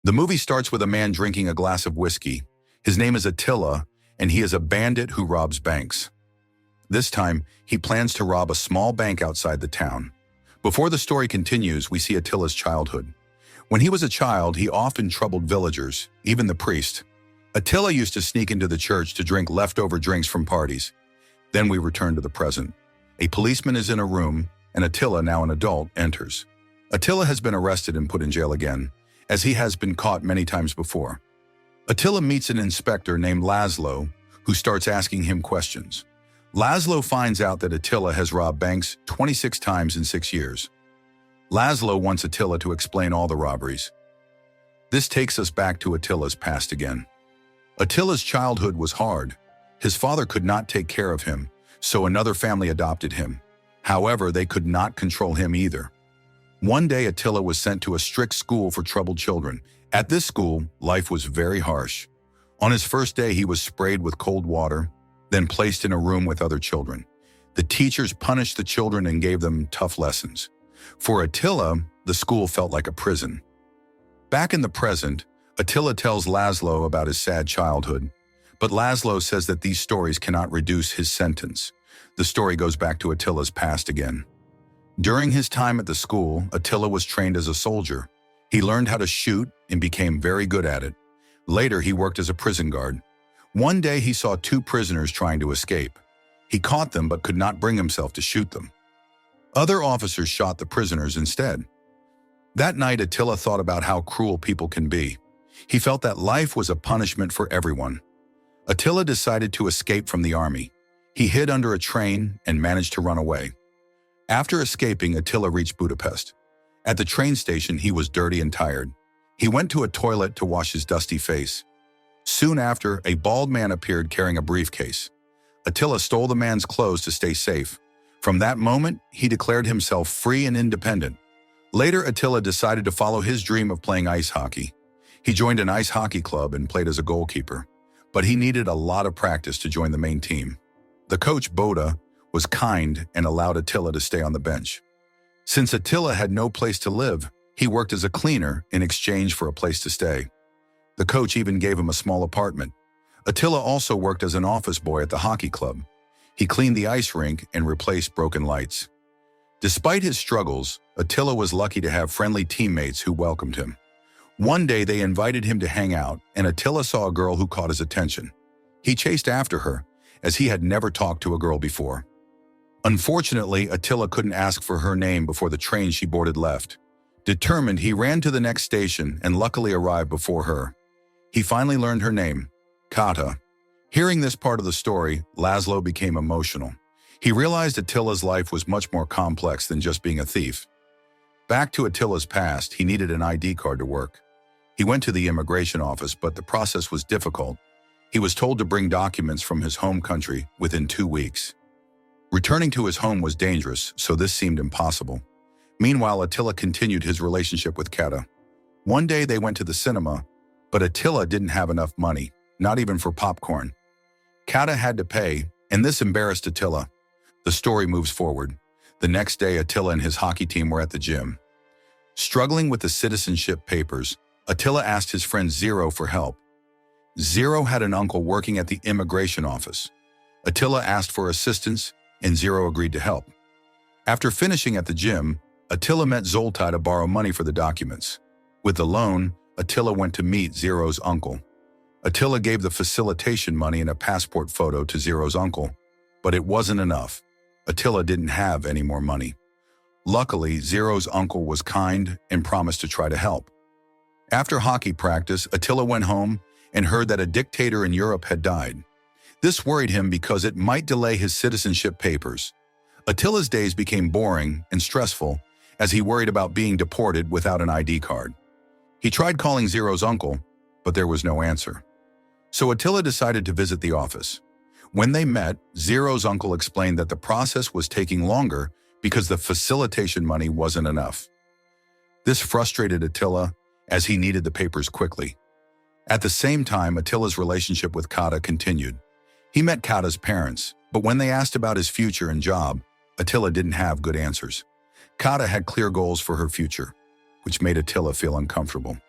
The movie starts with a man drinking a glass of whiskey. His name is Attila, and he is a bandit who robs banks. This time, he plans to rob a small bank outside the town. Before the story continues, we see Attila's childhood. When he was a child, he often troubled villagers, even the priest. Attila used to sneak into the church to drink leftover drinks from parties. Then we return to the present. A policeman is in a room, and Attila, now an adult, enters. Attila has been arrested and put in jail again, as he has been caught many times before. Attila meets an inspector named Laszlo, who starts asking him questions. Laszlo finds out that Attila has robbed banks 26 times in 6 years. Laszlo wants Attila to explain all the robberies. This takes us back to Attila's past again. Attila's childhood was hard. His father could not take care of him, so another family adopted him. However, they could not control him either. One day, Attila was sent to a strict school for troubled children. At this school, life was very harsh. On his first day, he was sprayed with cold water, then placed in a room with other children. The teachers punished the children and gave them tough lessons. For Attila, the school felt like a prison. Back in the present, Attila tells Laszlo about his sad childhood, but Laszlo says that these stories cannot reduce his sentence. The story goes back to Attila's past again. During his time at the school, Attila was trained as a soldier. He learned how to shoot and became very good at it. Later, he worked as a prison guard. One day, he saw 2 prisoners trying to escape. He caught them but could not bring himself to shoot them. Other officers shot the prisoners instead. That night, Attila thought about how cruel people can be. He felt that life was a punishment for everyone. Attila decided to escape from the army. He hid under a train and managed to run away. After escaping, Attila reached Budapest. At the train station, he was dirty and tired. He went to a toilet to wash his dusty face. Soon after, a bald man appeared carrying a briefcase. Attila stole the man's clothes to stay safe. From that moment, he declared himself free and independent. Later, Attila decided to follow his dream of playing ice hockey. He joined an ice hockey club and played as a goalkeeper, but he needed a lot of practice to join the main team. The coach, Boda, was kind and allowed Attila to stay on the bench. Since Attila had no place to live, he worked as a cleaner in exchange for a place to stay. The coach even gave him a small apartment. Attila also worked as an office boy at the hockey club. He cleaned the ice rink and replaced broken lights. Despite his struggles, Attila was lucky to have friendly teammates who welcomed him. One day they invited him to hang out, and Attila saw a girl who caught his attention. He chased after her, as he had never talked to a girl before. Unfortunately, Attila couldn't ask for her name before the train she boarded left. Determined, he ran to the next station and luckily arrived before her. He finally learned her name, Kata. Hearing this part of the story, Laszlo became emotional. He realized Attila's life was much more complex than just being a thief. Back to Attila's past, he needed an ID card to work. He went to the immigration office, but the process was difficult. He was told to bring documents from his home country within 2 weeks. Returning to his home was dangerous, so this seemed impossible. Meanwhile, Attila continued his relationship with Kata. One day they went to the cinema, but Attila didn't have enough money, not even for popcorn. Kata had to pay, and this embarrassed Attila. The story moves forward. The next day, Attila and his hockey team were at the gym. Struggling with the citizenship papers, Attila asked his friend Zero for help. Zero had an uncle working at the immigration office. Attila asked for assistance, and Zero agreed to help. After finishing at the gym, Attila met Zoltai to borrow money for the documents. With the loan, Attila went to meet Zero's uncle. Attila gave the facilitation money and a passport photo to Zero's uncle, but it wasn't enough. Attila didn't have any more money. Luckily, Zero's uncle was kind and promised to try to help. After hockey practice, Attila went home and heard that a dictator in Europe had died. This worried him because it might delay his citizenship papers. Attila's days became boring and stressful as he worried about being deported without an ID card. He tried calling Zero's uncle, but there was no answer. So Attila decided to visit the office. When they met, Zero's uncle explained that the process was taking longer because the facilitation money wasn't enough. This frustrated Attila as he needed the papers quickly. At the same time, Attila's relationship with Kata continued. He met Kata's parents, but when they asked about his future and job, Attila didn't have good answers. Kata had clear goals for her future, which made Attila feel uncomfortable.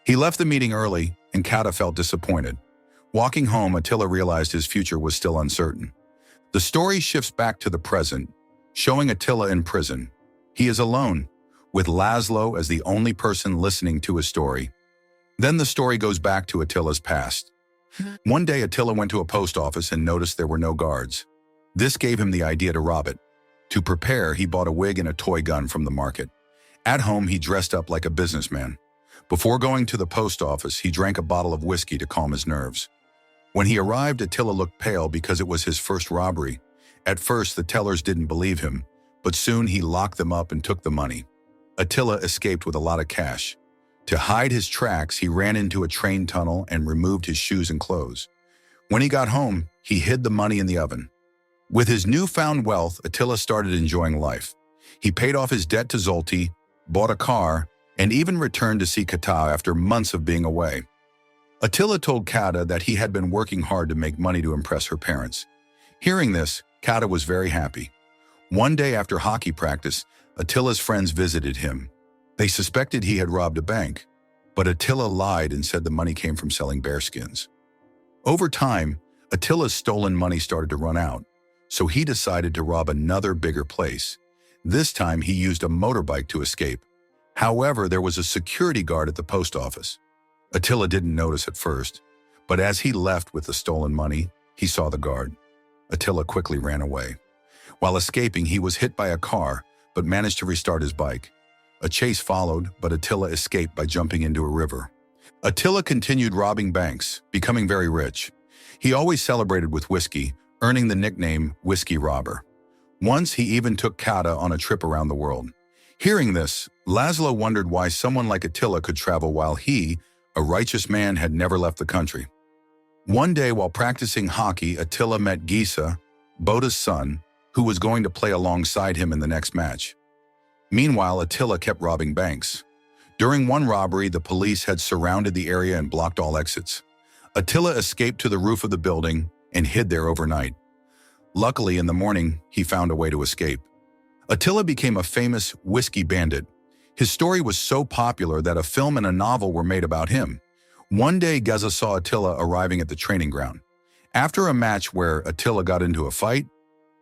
He left the meeting early, and Kata felt disappointed. Walking home, Attila realized his future was still uncertain. The story shifts back to the present, showing Attila in prison. He is alone, with Laszlo as the only person listening to his story. Then the story goes back to Attila's past. One day, Attila went to a post office and noticed there were no guards. This gave him the idea to rob it. To prepare, he bought a wig and a toy gun from the market. At home, he dressed up like a businessman. Before going to the post office, he drank a bottle of whiskey to calm his nerves. When he arrived, Attila looked pale because it was his first robbery. At first, the tellers didn't believe him, but soon he locked them up and took the money. Attila escaped with a lot of cash. To hide his tracks, he ran into a train tunnel and removed his shoes and clothes. When he got home, he hid the money in the oven. With his newfound wealth, Attila started enjoying life. He paid off his debt to Zolti, bought a car, and even returned to see Kata after months of being away. Attila told Kata that he had been working hard to make money to impress her parents. Hearing this, Kata was very happy. One day after hockey practice, Attila's friends visited him. They suspected he had robbed a bank, but Attila lied and said the money came from selling bearskins. Over time, Attila's stolen money started to run out, so he decided to rob another bigger place. This time, he used a motorbike to escape. However, there was a security guard at the post office. Attila didn't notice at first, but as he left with the stolen money, he saw the guard. Attila quickly ran away. While escaping, he was hit by a car, but managed to restart his bike. A chase followed, but Attila escaped by jumping into a river. Attila continued robbing banks, becoming very rich. He always celebrated with whiskey, earning the nickname Whiskey Robber. Once, he even took Kata on a trip around the world. Hearing this, Laszlo wondered why someone like Attila could travel while he, a righteous man, had never left the country. One day, while practicing hockey, Attila met Gisa, Boda's son, who was going to play alongside him in the next match. Meanwhile, Attila kept robbing banks. During one robbery, the police had surrounded the area and blocked all exits. Attila escaped to the roof of the building and hid there overnight. Luckily, in the morning, he found a way to escape. Attila became a famous whiskey bandit. His story was so popular that a film and a novel were made about him. One day, Geza saw Attila arriving at the training ground. After a match where Attila got into a fight,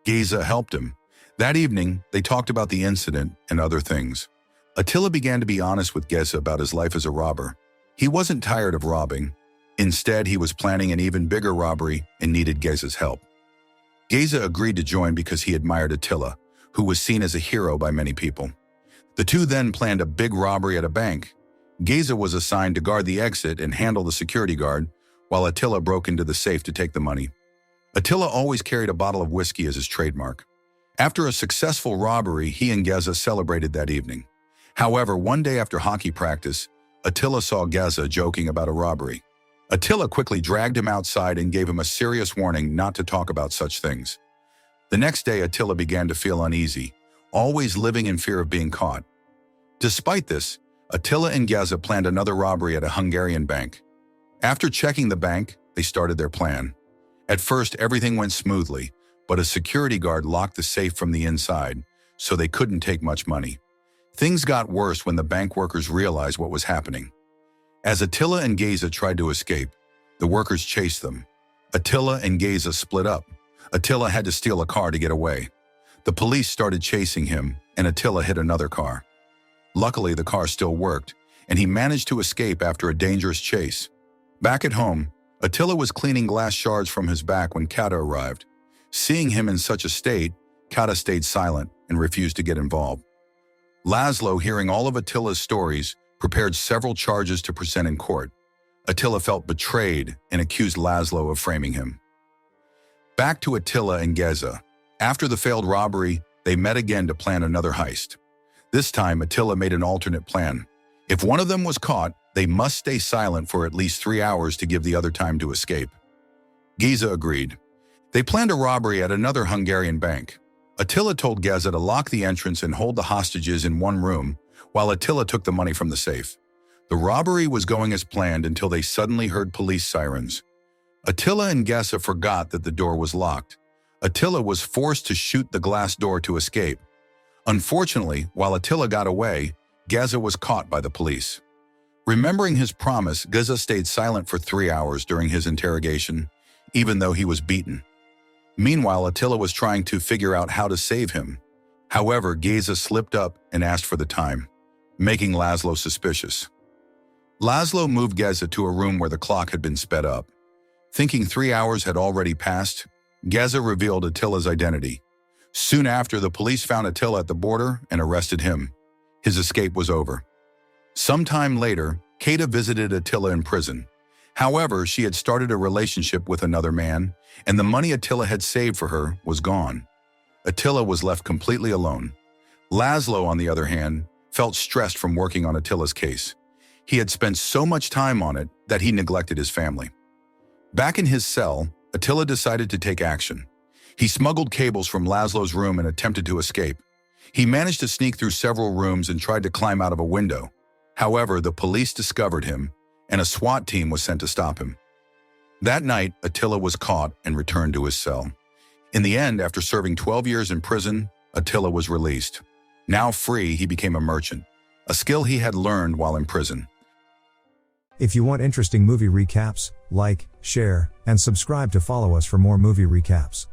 Geza helped him. That evening, they talked about the incident and other things. Attila began to be honest with Geza about his life as a robber. He wasn't tired of robbing. Instead, he was planning an even bigger robbery and needed Geza's help. Geza agreed to join because he admired Attila, who was seen as a hero by many people. The two then planned a big robbery at a bank. Geza was assigned to guard the exit and handle the security guard, while Attila broke into the safe to take the money. Attila always carried a bottle of whiskey as his trademark. After a successful robbery, he and Geza celebrated that evening. However, one day after hockey practice, Attila saw Geza joking about a robbery. Attila quickly dragged him outside and gave him a serious warning not to talk about such things. The next day, Attila began to feel uneasy, always living in fear of being caught. Despite this, Attila and Geza planned another robbery at a Hungarian bank. After checking the bank, they started their plan. At first, everything went smoothly, but a security guard locked the safe from the inside, so they couldn't take much money. Things got worse when the bank workers realized what was happening. As Attila and Geza tried to escape, the workers chased them. Attila and Geza split up. Attila had to steal a car to get away. The police started chasing him, and Attila hit another car. Luckily, the car still worked, and he managed to escape after a dangerous chase. Back at home, Attila was cleaning glass shards from his back when Kata arrived. Seeing him in such a state, Kata stayed silent and refused to get involved. Laszlo, hearing all of Attila's stories, prepared several charges to present in court. Attila felt betrayed and accused Laszlo of framing him. Back to Attila and Geza. After the failed robbery, they met again to plan another heist. This time, Attila made an alternate plan. If one of them was caught, they must stay silent for at least 3 hours to give the other time to escape. Geza agreed. They planned a robbery at another Hungarian bank. Attila told Geza to lock the entrance and hold the hostages in one room, while Attila took the money from the safe. The robbery was going as planned until they suddenly heard police sirens. Attila and Geza forgot that the door was locked. Attila was forced to shoot the glass door to escape. Unfortunately, while Attila got away, Geza was caught by the police. Remembering his promise, Geza stayed silent for 3 hours during his interrogation, even though he was beaten. Meanwhile, Attila was trying to figure out how to save him. However, Geza slipped up and asked for the time, making Laszlo suspicious. Laszlo moved Geza to a room where the clock had been sped up. Thinking 3 hours had already passed, Geza revealed Attila's identity. Soon after, the police found Attila at the border and arrested him. His escape was over. Sometime later, Kata visited Attila in prison. However, she had started a relationship with another man, and the money Attila had saved for her was gone. Attila was left completely alone. Laszlo, on the other hand, felt stressed from working on Attila's case. He had spent so much time on it that he neglected his family. Back in his cell, Attila decided to take action. He smuggled cables from Laszlo's room and attempted to escape. He managed to sneak through several rooms and tried to climb out of a window. However, the police discovered him, and a SWAT team was sent to stop him. That night, Attila was caught and returned to his cell. In the end, after serving 12 years in prison, Attila was released. Now free, he became a merchant, a skill he had learned while in prison. If you want interesting movie recaps, like, share, and subscribe to follow us for more movie recaps.